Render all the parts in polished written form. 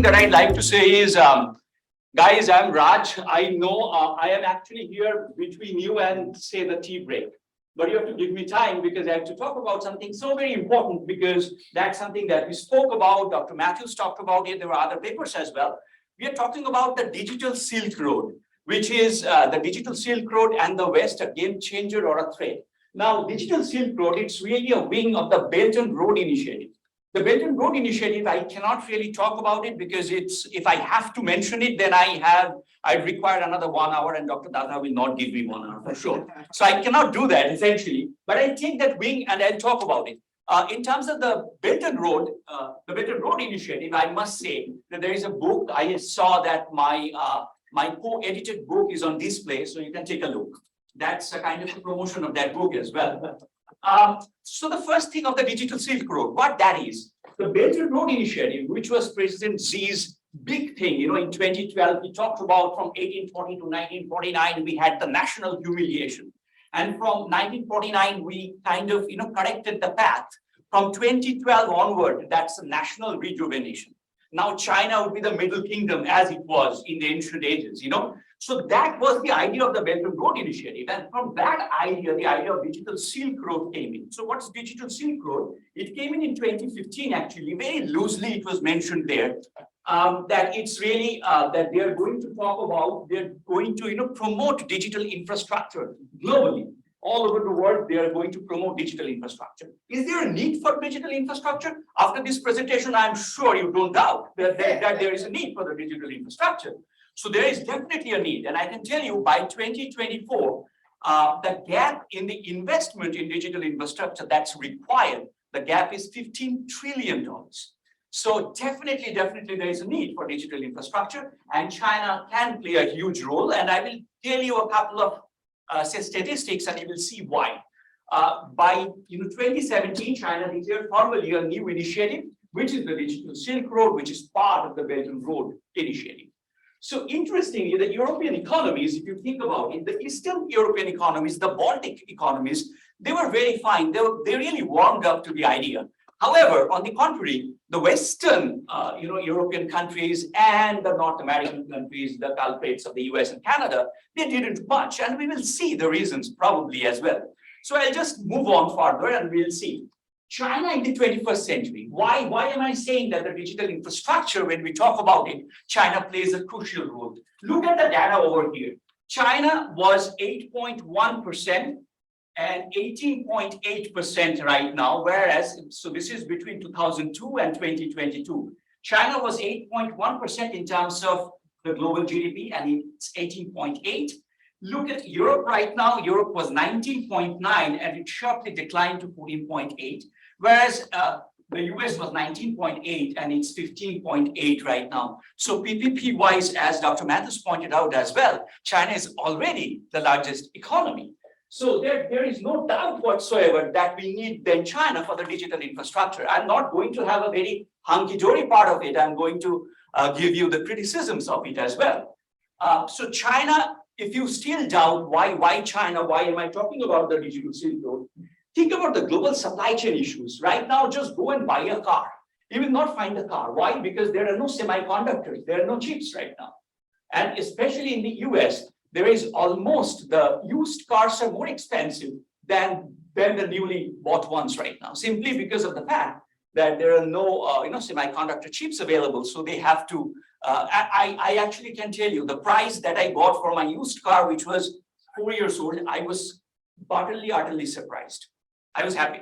that I'd like to say is, guys, I'm Raj. I know I am actually here between you and say the tea break, but you have to give me time because I have to talk about something so very important, because that's something that we spoke about. Dr. Matthews talked about it. There were other papers as well. We are talking about the digital Silk Road, which is the digital Silk Road and the West, a game changer or a threat. Now, digital Silk Road, it's really a wing of the Belt and Road Initiative. The Belt and Road Initiative, I cannot really talk about it because if I have to mention it, then I'd require another 1 hour, and Dr. Dada will not give me 1 hour for sure. So I cannot do that essentially, but I'll take that wing and I'll talk about it. In terms of the Belt and Road Initiative, I must say that there is a book. I saw that my co-edited book is on display, so you can take a look. That's a kind of a promotion of that book as well. So the first thing of the digital Silk Road, what that is, the Belt and Road Initiative, which was President Xi's big thing, in 2012, he talked about from 1840 to 1949, we had the national humiliation. And from 1949, we kind of, corrected the path. From 2012 onward, that's a national rejuvenation. Now China would be the Middle Kingdom as it was in the ancient ages, So that was the idea of the Belt and Road Initiative. And from that idea, the idea of digital Silk Road came in. So what's digital Silk Road? It came in 2015, actually, very loosely it was mentioned there, that it's really that they're going to talk about, they're going to, promote digital infrastructure globally. All over the world, they are going to promote digital infrastructure. Is there a need for digital infrastructure? After this presentation, I'm sure you don't doubt that there is a need for the digital infrastructure. So there is definitely a need. And I can tell you by 2024, the gap in the investment in digital infrastructure that's required, the gap is $15 trillion. So definitely there is a need for digital infrastructure, and China can play a huge role. And I will tell you a couple of statistics, and you will see why. By 2017, China declared formally a new initiative, which is the digital Silk Road, which is part of the Belt and Road Initiative. So interestingly, the European economies, if you think about it, the Eastern European economies, the Baltic economies, they were very fine. They really warmed up to the idea. However, on the contrary, the Western, European countries and the North American countries, the culprits of the US and Canada, they didn't much. And we will see the reasons probably as well. So I'll just move on further and we'll see. China in the 21st century. Why am I saying that the digital infrastructure, when we talk about it, China plays a crucial role? Look at the data over here. China was 8.1% and 18.8% right now, whereas, so this is between 2002 and 2022. China was 8.1% in terms of the global GDP, and it's 18.8. Look at Europe right now. Europe was 19.9 and it sharply declined to 14.8, whereas the US was 19.8 and it's 15.8 right now. So PPP wise, as Dr. Matthews pointed out as well, China is already the largest economy. So there is no doubt whatsoever that we need then China for the digital infrastructure. I'm not going to have a very hunky-dory part of it. I'm going to give you the criticisms of it as well. So China, if you still doubt why China, why am I talking about the digital Silk Road? Think about the global supply chain issues. Right now, just go and buy a car. You will not find a car. Why? Because there are no semiconductors. There are no chips right now. And especially in the US, there is almost, the used cars are more expensive than the newly bought ones right now, simply because of the fact that there are no semiconductor chips available. So they have to, I actually can tell you the price that I bought for my used car, which was 4 years old, I was utterly surprised. I was happy.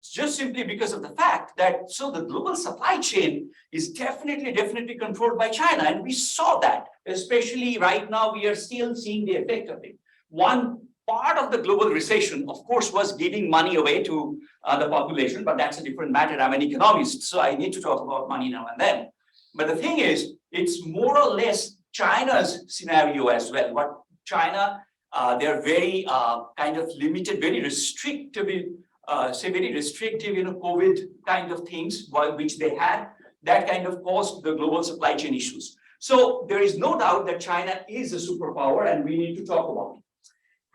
Just simply because of the fact that, so the global supply chain is definitely controlled by China. And we saw that, especially right now, we are still seeing the effect of it. One part of the global recession, of course, was giving money away to the population, but that's a different matter. I'm an economist, so I need to talk about money now and then. But the thing is, it's more or less China's scenario as well. What China, they're very kind of limited, very restrictive, COVID kind of things, which they had, that kind of caused the global supply chain issues. So there is no doubt that China is a superpower, and we need to talk about it.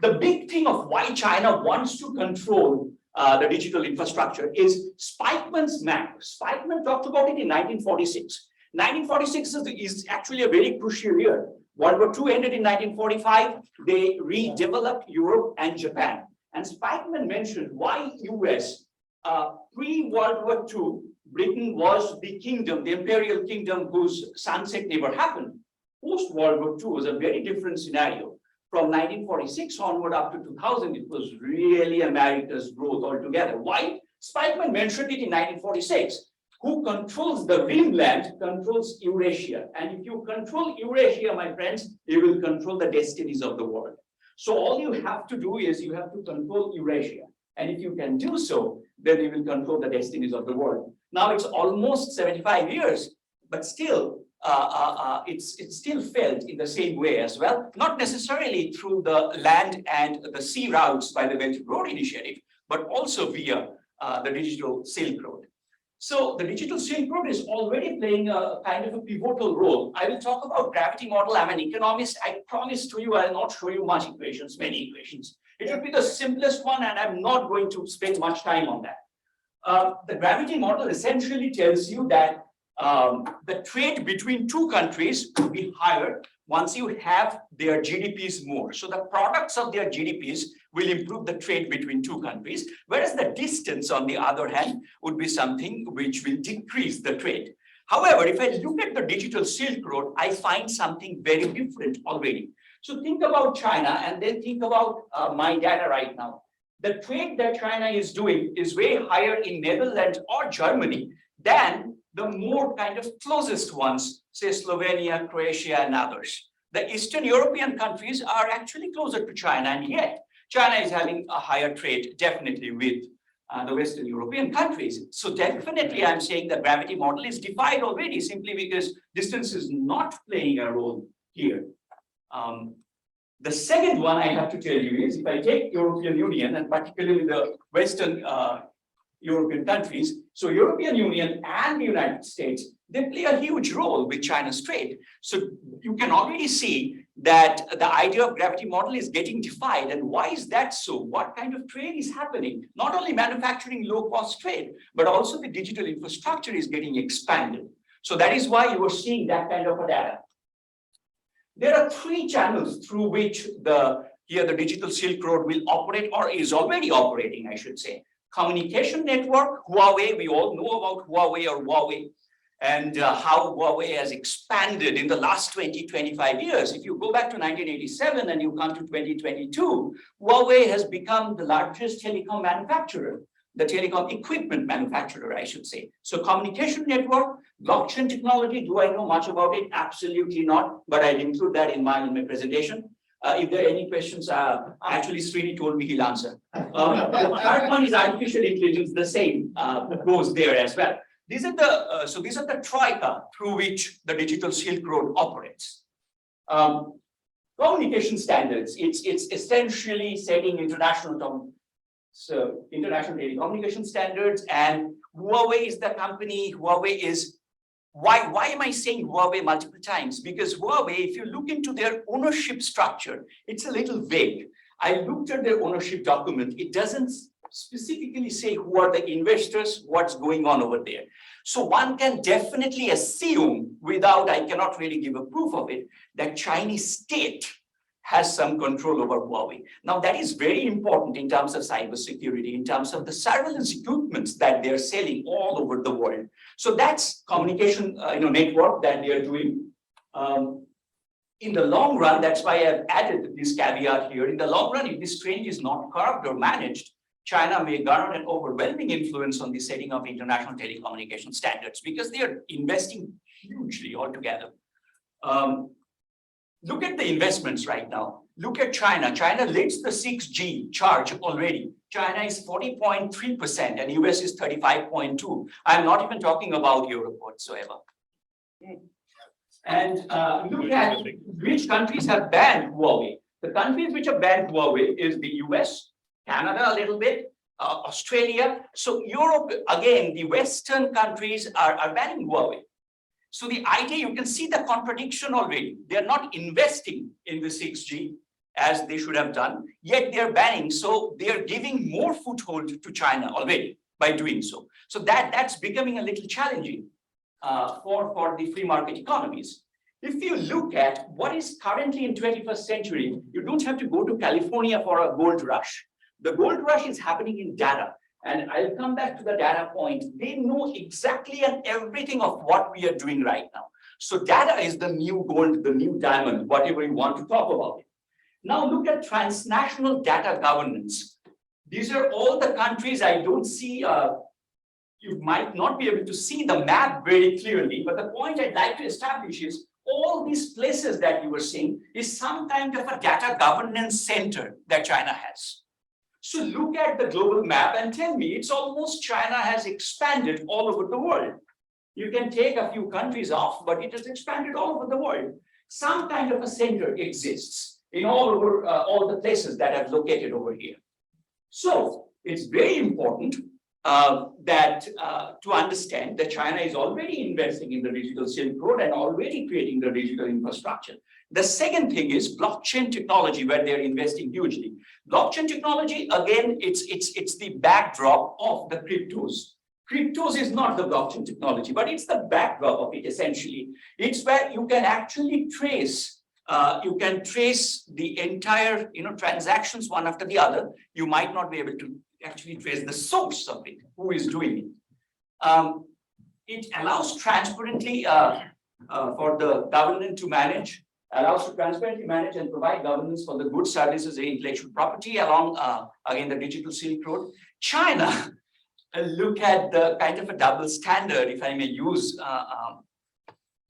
The big thing of why China wants to control the digital infrastructure is Spikeman's map. Spikeman talked about it in 1946. 1946 is actually a very crucial year. World War II ended in 1945. They redeveloped Europe and Japan. And Spikeman mentioned why US, pre-World War II, Britain was the kingdom, the imperial kingdom whose sunset never happened. Post-World War II was a very different scenario. From 1946 onward up to 2000, it was really America's growth altogether. Why? Spikeman mentioned it in 1946. Who controls the rimland controls Eurasia. And if you control Eurasia, my friends, you will control the destinies of the world. So all you have to do is you have to control Eurasia. And if you can do so, then you will control the destinies of the world. Now it's almost 75 years, but still, it's still felt in the same way as well, not necessarily through the land and the sea routes by the Belt and Road Initiative, but also via the digital Silk Road. So the digital Silk Road is already playing a kind of a pivotal role. I will talk about gravity model. I'm an economist. I promise to you, I'll not show you much equations, many equations. It will be the simplest one, and I'm not going to spend much time on that. The gravity model essentially tells you that the trade between two countries will be higher once you have their GDPs more. So the products of their GDPs will improve the trade between two countries, whereas the distance, on the other hand, would be something which will decrease the trade. However, if I look at the digital Silk Road, I find something very different already. So think about China and then think about my data right now. The trade that China is doing is way higher in Netherlands or Germany than the more kind of closest ones, say Slovenia, Croatia, and others. The Eastern European countries are actually closer to China, and yet China is having a higher trade, definitely, with the Western European countries. So definitely, I'm saying the gravity model is defied already, simply because distance is not playing a role here. The second one I have to tell you is, if I take European Union, and particularly the Western European countries, so European Union and the United States, they play a huge role with China's trade. So you can already see that the idea of gravity model is getting defied. And why is that so? What kind of trade is happening? Not only manufacturing low-cost trade, but also the digital infrastructure is getting expanded. So that is why you are seeing that kind of a data. There are three channels through which the digital Silk Road will operate, or is already operating, I should say. Communication network, Huawei, we all know about Huawei, and how Huawei has expanded in the last 25 years. If you go back to 1987 and you come to 2022, Huawei has become the largest telecom manufacturer, the telecom equipment manufacturer, I should say. So communication network, blockchain technology, do I know much about it? Absolutely not, but I'll include that in my presentation. If there are any questions, actually Srini told me he'll answer. The third one is artificial intelligence, the same goes there as well. These are the troika through which the digital Silk Road operates. Communication standards, it's essentially setting international telecommunication standards, and Huawei is the company. Huawei is, why am I saying Huawei multiple times? Because Huawei, if you look into their ownership structure, it's a little vague. I looked at their ownership document. It doesn't specifically say who are the investors, what's going on over there. So one can definitely assume, without, I cannot really give a proof of it, that Chinese state has some control over Huawei. Now that is very important in terms of cybersecurity, in terms of the surveillance equipments that they're selling all over the world. So that's communication network that they are doing. In the long run, that's why I've added this caveat here. In the long run, if this trend is not curbed or managed, China may garner an overwhelming influence on the setting of international telecommunication standards, because they are investing hugely altogether. Look at the investments right now. Look at China. China leads the 6G charge already. China is 40.3% and US is 35.2%. I'm not even talking about Europe whatsoever. And look at which countries have banned Huawei. The countries which have banned Huawei is the US, Canada a little bit, Australia. So Europe, again, the Western countries are banning Huawei. So the idea, you can see the contradiction already. They're not investing in the 6G as they should have done, yet they're banning. So they're giving more foothold to China already by doing so. So that's becoming a little challenging. for the free market economies. If you look at what is currently in 21st century, you don't have to go to California for a gold rush. The gold rush is happening in data. And I'll come back to the data point. They know exactly and everything of what we are doing right now. So data is the new gold, the new diamond, whatever you want to talk about it. Now look at transnational data governance. These are all the countries. I don't see, you might not be able to see the map very clearly, but the point I'd like to establish is all these places that you were seeing is some kind of a data governance center that China has. So look at the global map and tell me, it's almost China has expanded all over the world. You can take a few countries off, but it has expanded all over the world. Some kind of a center exists in all over all the places that are located over here. So it's very important to understand that China is already investing in the digital Silk Road and already creating the digital infrastructure. The second thing is blockchain technology, where they're investing hugely. Blockchain technology, again, it's the backdrop of the cryptos. Cryptos is not the blockchain technology, but it's the backdrop of it, essentially. It's where you can actually trace, the entire, transactions one after the other. You might not be able to actually trace the source of it, who is doing it. It allows transparently for the government to manage, allows to transparently manage and provide governance for the goods, services, and intellectual property along, again, the digital Silk Road. China, look at the kind of a double standard, if I may use.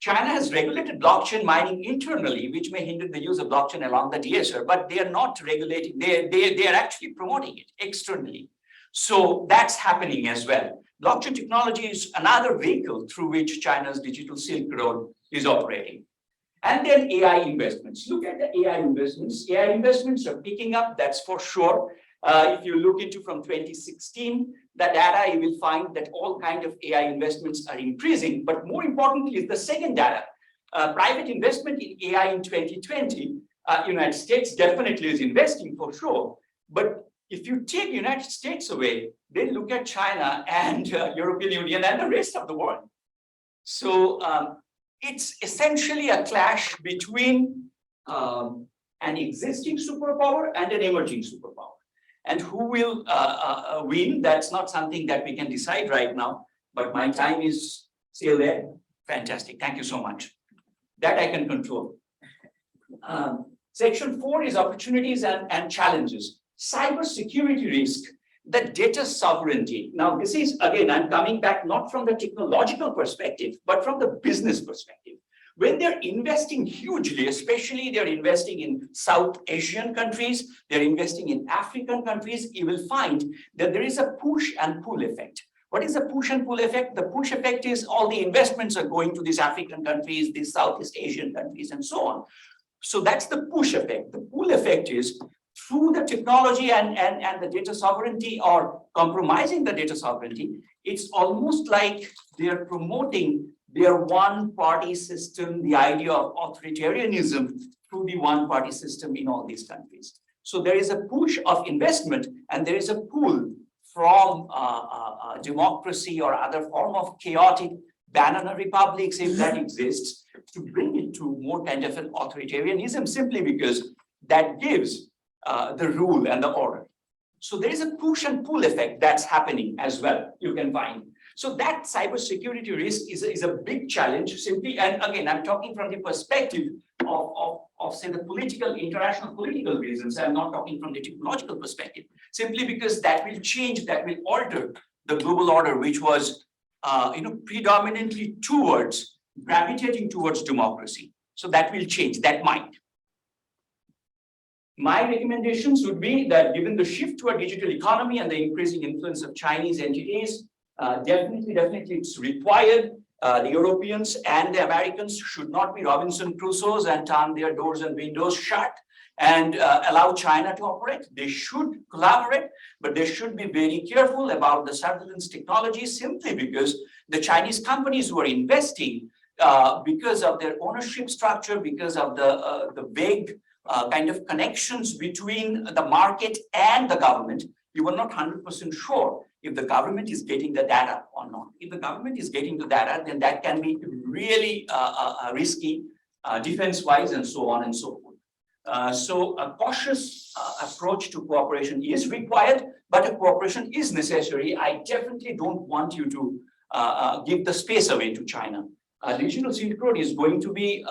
China has regulated blockchain mining internally, which may hinder the use of blockchain along the DSR, but they are not regulating, they are actually promoting it externally. So that's happening as well. Blockchain technology is another vehicle through which China's digital Silk Road is operating. And then AI investments. Look at the AI investments. AI investments are picking up, that's for sure. If you look into from 2016, the data, you will find that all kinds of AI investments are increasing. But more importantly is the second data. Private investment in AI in 2020, United States definitely is investing for sure. But if you take United States away, then look at China and European Union and the rest of the world. So it's essentially a clash between an existing superpower and an emerging superpower. And who will win? That's not something that we can decide right now, but my time is still there. Fantastic. Thank you so much. That I can control. Section 4 is opportunities and challenges. Cybersecurity risk, the data sovereignty. Now, this is, again, I'm coming back not from the technological perspective, but from the business perspective. When they're investing hugely, especially they're investing in South Asian countries, they're investing in African countries, you will find that there is a push and pull effect. What is the push and pull effect? The push effect is all the investments are going to these African countries, these Southeast Asian countries, and so on. So that's the push effect. The pull effect is through the technology and the data sovereignty or compromising the data sovereignty, it's almost like they're promoting their one-party system, the idea of authoritarianism through the one-party system in all these countries. So there is a push of investment and there is a pull from democracy or other form of chaotic banana republics, if that exists, to bring it to more kind of an authoritarianism simply because that gives the rule and the order. So there is a push and pull effect that's happening as well, you can find. So that cybersecurity risk is a big challenge simply, and again, I'm talking from the perspective of say the international political reasons. I'm not talking from the technological perspective, simply because that will change, that will alter the global order, which was predominantly gravitating towards democracy. So that will change, that might. My recommendations would be that given the shift to a digital economy and the increasing influence of Chinese entities, definitely it's required. The Europeans and the Americans should not be Robinson Crusoes and turn their doors and windows shut and allow China to operate. They should collaborate, but they should be very careful about the surveillance technology simply because the Chinese companies who are investing because of their ownership structure, because of the vague kind of connections between the market and the government, you were not 100% sure if the government is getting the data or not. If the government is getting the data, then that can be really risky, defense-wise, and so on and so forth. So a cautious approach to cooperation is required, but a cooperation is necessary. I definitely don't want you to give the space away to China. Digital Silk Road is going to be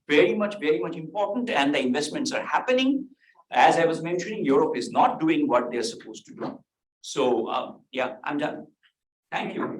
very much important, and the investments are happening. As I was mentioning, Europe is not doing what they're supposed to do. So yeah, I'm done. Thank you.